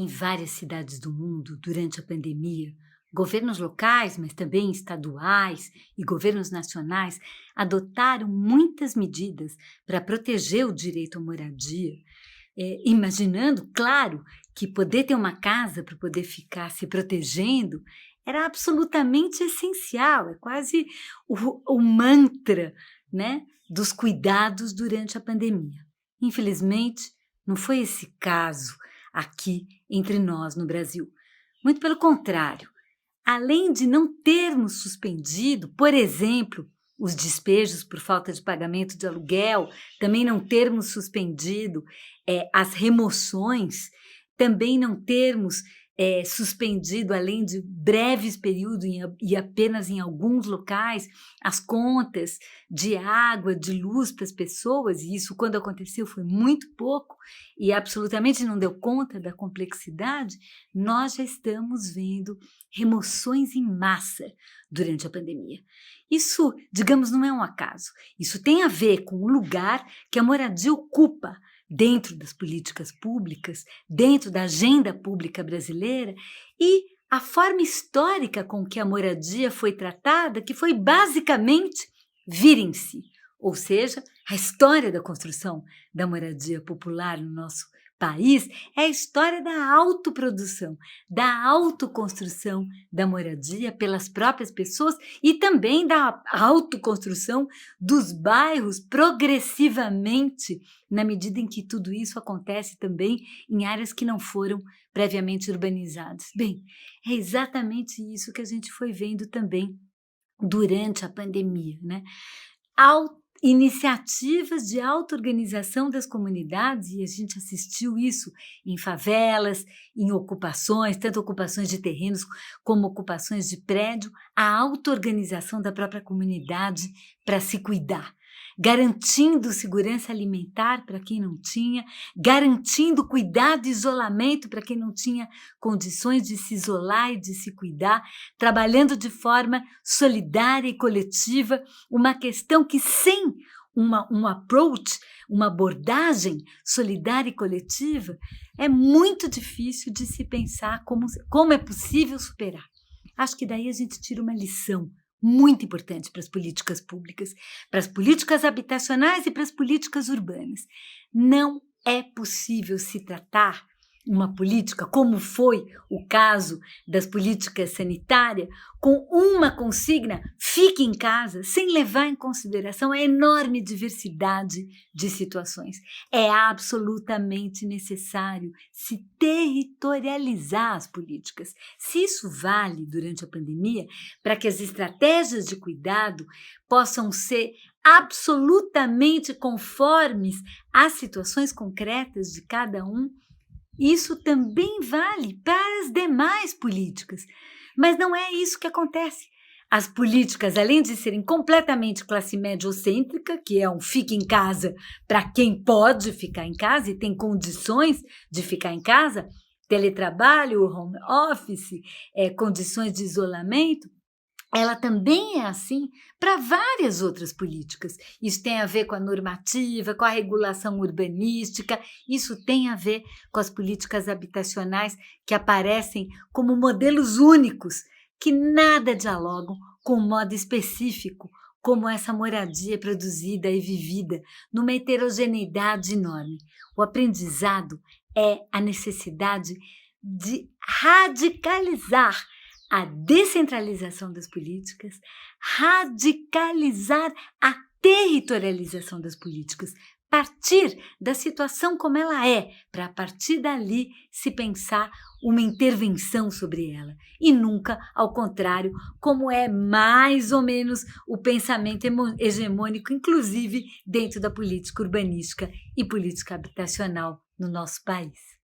Em várias cidades do mundo, durante a pandemia, governos locais, mas também estaduais e governos nacionais adotaram muitas medidas para proteger o direito à moradia, imaginando, claro, que poder ter uma casa para poder ficar se protegendo era absolutamente essencial, é quase o mantra, né, dos cuidados durante a pandemia. Infelizmente, não foi esse caso aqui entre nós no Brasil. Muito pelo contrário, além de não termos suspendido, por exemplo, os despejos por falta de pagamento de aluguel, também não termos suspendido as remoções, também não termos suspendido, além de breves períodos e apenas em alguns locais, as contas de água, de luz para as pessoas, e isso, quando aconteceu, foi muito pouco e absolutamente não deu conta da complexidade. Nós já estamos vendo remoções em massa durante a pandemia. Isso, digamos, não é um acaso. Isso tem a ver com o lugar que a moradia ocupa dentro das políticas públicas, dentro da agenda pública brasileira e a forma histórica com que a moradia foi tratada, que foi basicamente vir em si, ou seja, a história da construção da moradia popular no nosso país é a história da autoprodução, da autoconstrução da moradia pelas próprias pessoas e também da autoconstrução dos bairros progressivamente, na medida em que tudo isso acontece também em áreas que não foram previamente urbanizadas. Bem, é exatamente isso que a gente foi vendo também durante a pandemia, né? Iniciativas de auto-organização das comunidades, e a gente assistiu isso em favelas, em ocupações, tanto ocupações de terrenos como ocupações de prédio, a auto-organização da própria comunidade para se cuidar, garantindo segurança alimentar para quem não tinha, garantindo cuidado e isolamento para quem não tinha condições de se isolar e de se cuidar, trabalhando de forma solidária e coletiva, uma questão que sem um approach, uma abordagem solidária e coletiva, é muito difícil de se pensar como é possível superar. Acho que daí a gente tira uma lição muito importante para as políticas públicas, para as políticas habitacionais e para as políticas urbanas. Não é possível se tratar uma política, como foi o caso das políticas sanitárias, com uma consigna, fique em casa, sem levar em consideração a enorme diversidade de situações. É absolutamente necessário se territorializar as políticas. Se isso vale durante a pandemia, para que as estratégias de cuidado possam ser absolutamente conformes às situações concretas de cada um, isso também vale para as demais políticas. Mas não é isso que acontece. As políticas, além de serem completamente classe média-ocêntrica, que é um fique em casa para quem pode ficar em casa e tem condições de ficar em casa, teletrabalho, home office, condições de isolamento, ela também é assim para várias outras políticas. Isso tem a ver com a normativa, com a regulação urbanística, isso tem a ver com as políticas habitacionais que aparecem como modelos únicos, que nada dialogam com um modo específico, como essa moradia produzida e vivida numa heterogeneidade enorme. O aprendizado é a necessidade de radicalizar a descentralização das políticas, radicalizar a territorialização das políticas, partir da situação como ela é, para a partir dali se pensar uma intervenção sobre ela, e nunca ao contrário, como é mais ou menos o pensamento hegemônico, inclusive dentro da política urbanística e política habitacional no nosso país.